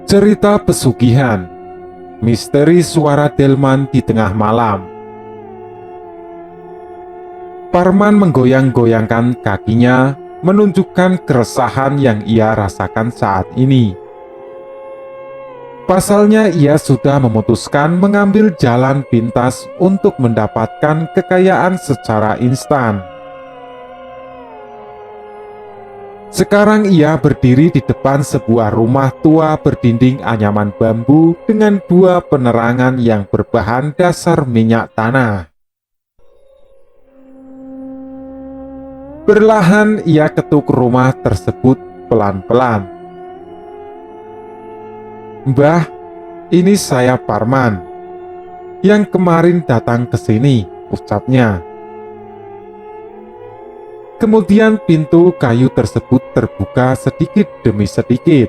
Cerita pesugihan, misteri suara delman di tengah malam. Parman menggoyang-goyangkan kakinya, menunjukkan keresahan yang ia rasakan saat ini. Pasalnya ia sudah memutuskan mengambil jalan pintas untuk mendapatkan kekayaan secara instan. Sekarang ia berdiri di depan sebuah rumah tua berdinding anyaman bambu dengan dua penerangan yang berbahan dasar minyak tanah. Perlahan ia ketuk rumah tersebut pelan-pelan. "Mbah, ini saya Parman, yang kemarin datang ke sini," ucapnya. Kemudian pintu kayu tersebut terbuka sedikit demi sedikit.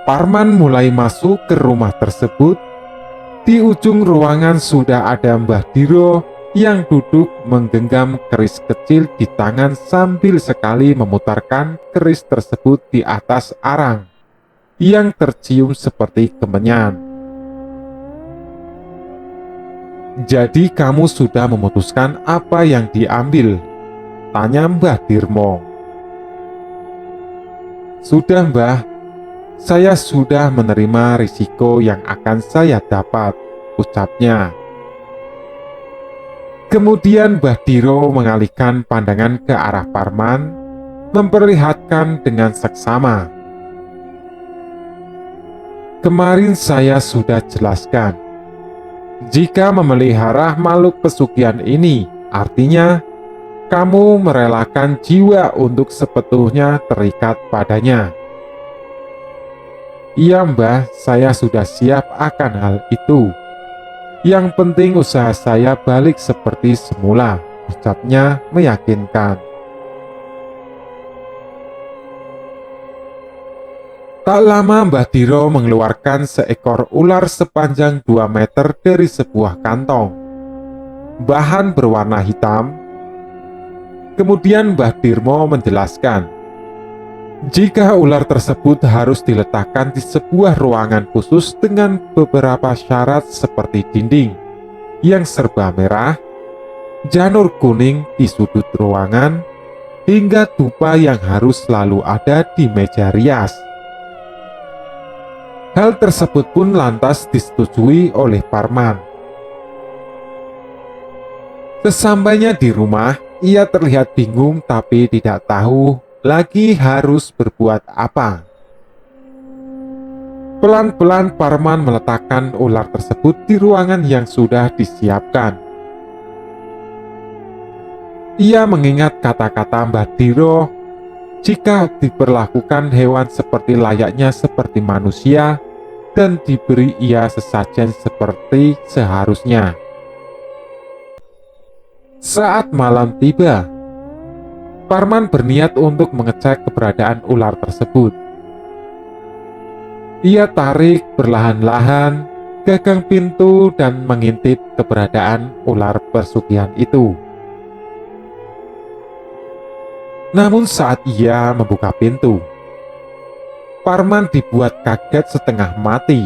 Parman mulai masuk ke rumah tersebut. Di ujung ruangan sudah ada Mbah Diro yang duduk menggenggam keris kecil di tangan sambil sekali memutarkan keris tersebut di atas arang yang tercium seperti kemenyan. "Jadi kamu sudah memutuskan apa yang diambil?" tanya Mbah Dirmo. "Sudah, Mbah. Saya sudah menerima risiko yang akan saya dapat," ucapnya. Kemudian Mbah Diro mengalihkan pandangan ke arah Parman, memperlihatkan dengan seksama. "Kemarin saya sudah jelaskan. Jika memelihara makhluk pesugihan ini, artinya kamu merelakan jiwa untuk sepenuhnya terikat padanya." "Iya, Mbah, saya sudah siap akan hal itu. Yang penting usaha saya balik seperti semula," ucapnya meyakinkan. Tak lama Mbah Diro mengeluarkan seekor ular sepanjang 2 meter dari sebuah kantong, bahan berwarna hitam. Kemudian Mbah Dirmo menjelaskan, jika ular tersebut harus diletakkan di sebuah ruangan khusus dengan beberapa syarat seperti dinding yang serba merah, janur kuning di sudut ruangan, hingga dupa yang harus selalu ada di meja rias. Hal tersebut pun lantas disetujui oleh Parman. Sesampainya di rumah, ia terlihat bingung tapi tidak tahu lagi harus berbuat apa. Pelan-pelan Parman meletakkan ular tersebut di ruangan yang sudah disiapkan. Ia mengingat kata-kata Mbah Diro, jika diperlakukan hewan seperti layaknya seperti manusia dan diberi ia sesajen seperti seharusnya. Saat malam tiba, Parman berniat untuk mengecek keberadaan ular tersebut. Ia tarik perlahan-lahan gagang pintu dan mengintip keberadaan ular pesugihan itu. Namun saat ia membuka pintu, Parman dibuat kaget setengah mati.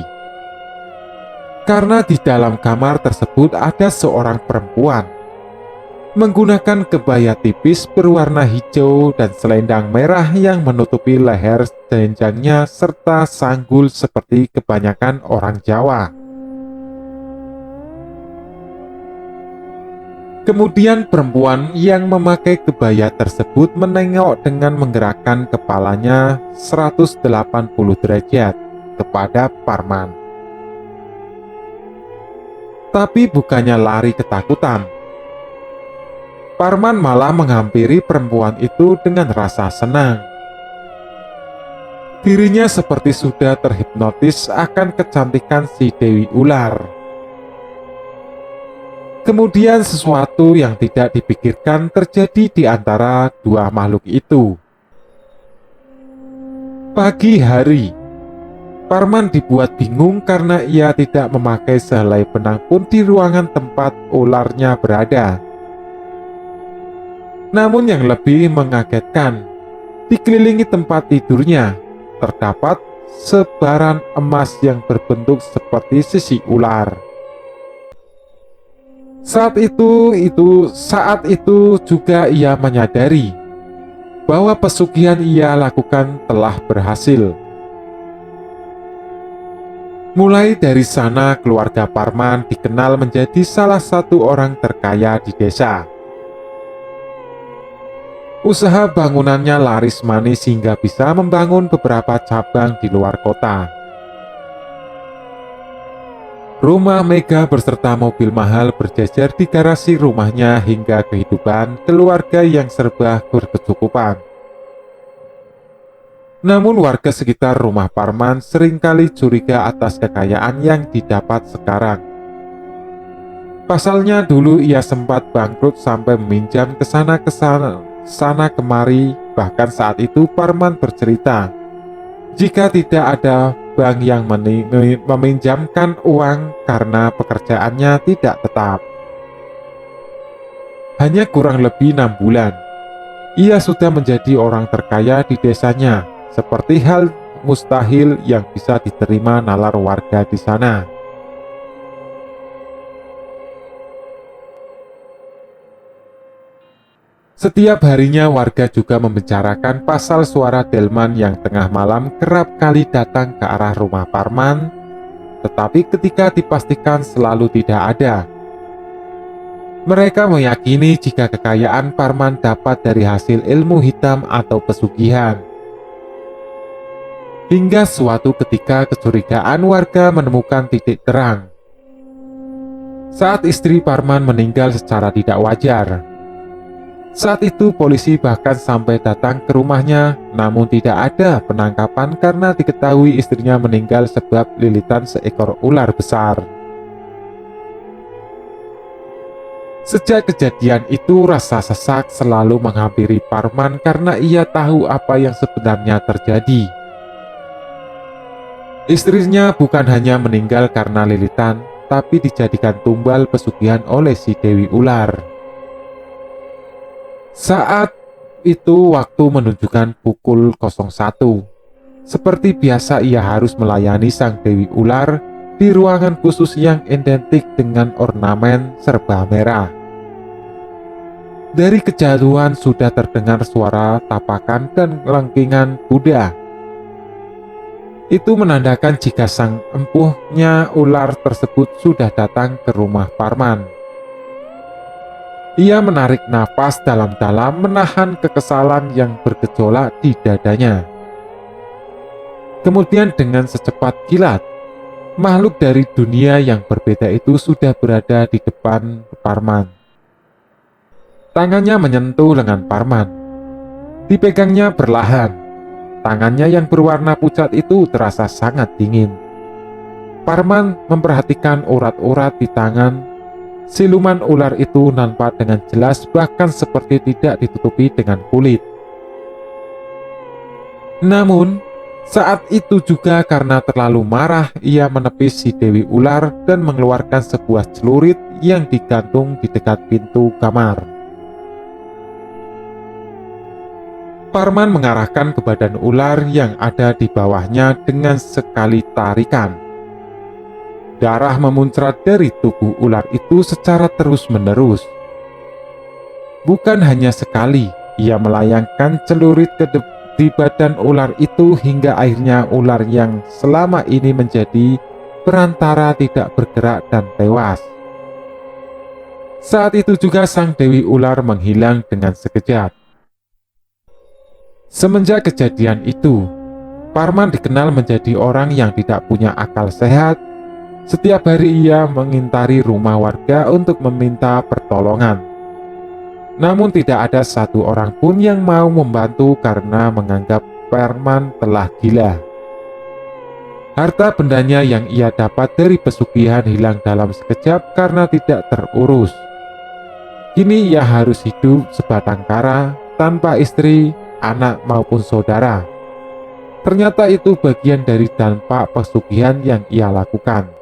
Karena di dalam kamar tersebut ada seorang perempuan menggunakan kebaya tipis berwarna hijau dan selendang merah yang menutupi leher jenjangnya serta sanggul seperti kebanyakan orang Jawa. Kemudian perempuan yang memakai kebaya tersebut menengok dengan menggerakkan kepalanya 180 derajat kepada Parman. Tapi bukannya lari ketakutan. Parman malah menghampiri perempuan itu dengan rasa senang. Dirinya seperti sudah terhipnotis akan kecantikan si Dewi Ular. Kemudian sesuatu yang tidak dipikirkan terjadi di antara dua makhluk itu. Pagi hari, Parman dibuat bingung karena ia tidak memakai sehelai benang pun di ruangan tempat ularnya berada. Namun yang lebih mengagetkan, dikelilingi tempat tidurnya terdapat sebaran emas yang berbentuk seperti sisi ular. Saat itu juga ia menyadari bahwa pesugihan ia lakukan telah berhasil. Mulai dari sana, keluarga Parman dikenal menjadi salah satu orang terkaya di desa. Usaha bangunannya laris manis hingga bisa membangun beberapa cabang di luar kota. Rumah mega beserta mobil mahal berjejer di garasi rumahnya hingga kehidupan keluarga yang serba berkecukupan. Namun warga sekitar rumah Parman seringkali curiga atas kekayaan yang didapat sekarang. Pasalnya dulu ia sempat bangkrut sampai meminjam ke sana kemari. Bahkan saat itu Parman bercerita, jika tidak ada bank yang meminjamkan uang karena pekerjaannya tidak tetap. Hanya kurang lebih 6 bulan, ia sudah menjadi orang terkaya di desanya, seperti hal mustahil yang bisa diterima nalar warga di sana. Setiap harinya warga juga membicarakan pasal suara delman yang tengah malam kerap kali datang ke arah rumah Parman, tetapi ketika dipastikan selalu tidak ada. Mereka meyakini jika kekayaan Parman dapat dari hasil ilmu hitam atau pesugihan. Hingga suatu ketika kecurigaan warga menemukan titik terang. Saat istri Parman meninggal secara tidak wajar. Saat itu polisi bahkan sampai datang ke rumahnya, namun tidak ada penangkapan karena diketahui istrinya meninggal sebab lilitan seekor ular besar. Sejak kejadian itu, rasa sesak selalu menghampiri Parman karena ia tahu apa yang sebenarnya terjadi. Istrinya bukan hanya meninggal karena lilitan, tapi dijadikan tumbal pesugihan oleh si Dewi Ular. Saat itu waktu menunjukkan pukul 01. Seperti biasa ia harus melayani sang Dewi Ular di ruangan khusus yang identik dengan ornamen serba merah. Dari kejauhan sudah terdengar suara tapakan dan lengkingan kuda. Itu menandakan jika sang empuhnya ular tersebut sudah datang ke rumah Parman. Ia menarik napas dalam-dalam, menahan kekesalan yang bergejolak di dadanya. Kemudian dengan secepat kilat, makhluk dari dunia yang berbeda itu sudah berada di depan Parman. Tangannya menyentuh lengan Parman. Dipegangnya perlahan. Tangannya yang berwarna pucat itu terasa sangat dingin. Parman memperhatikan urat-urat di tangan. Siluman ular itu nampak dengan jelas, bahkan seperti tidak ditutupi dengan kulit. Namun, saat itu juga karena terlalu marah, ia menepis si Dewi Ular dan mengeluarkan sebuah celurit yang digantung di dekat pintu kamar. Parman mengarahkan ke badan ular yang ada di bawahnya dengan sekali tarikan. Darah memuncrat dari tubuh ular itu secara terus-menerus. Bukan hanya sekali, ia melayangkan celurit di badan ular itu hingga akhirnya ular yang selama ini menjadi perantara tidak bergerak dan tewas. Saat itu juga sang Dewi Ular menghilang dengan sekejap. Semenjak kejadian itu, Parman dikenal menjadi orang yang tidak punya akal sehat. Setiap hari ia mengintari rumah warga untuk meminta pertolongan. Namun tidak ada satu orang pun yang mau membantu karena menganggap Parman telah gila. Harta bendanya yang ia dapat dari pesugihan hilang dalam sekejap karena tidak terurus. Kini ia harus hidup sebatang kara tanpa istri, anak maupun saudara. Ternyata itu bagian dari dampak pesugihan yang ia lakukan.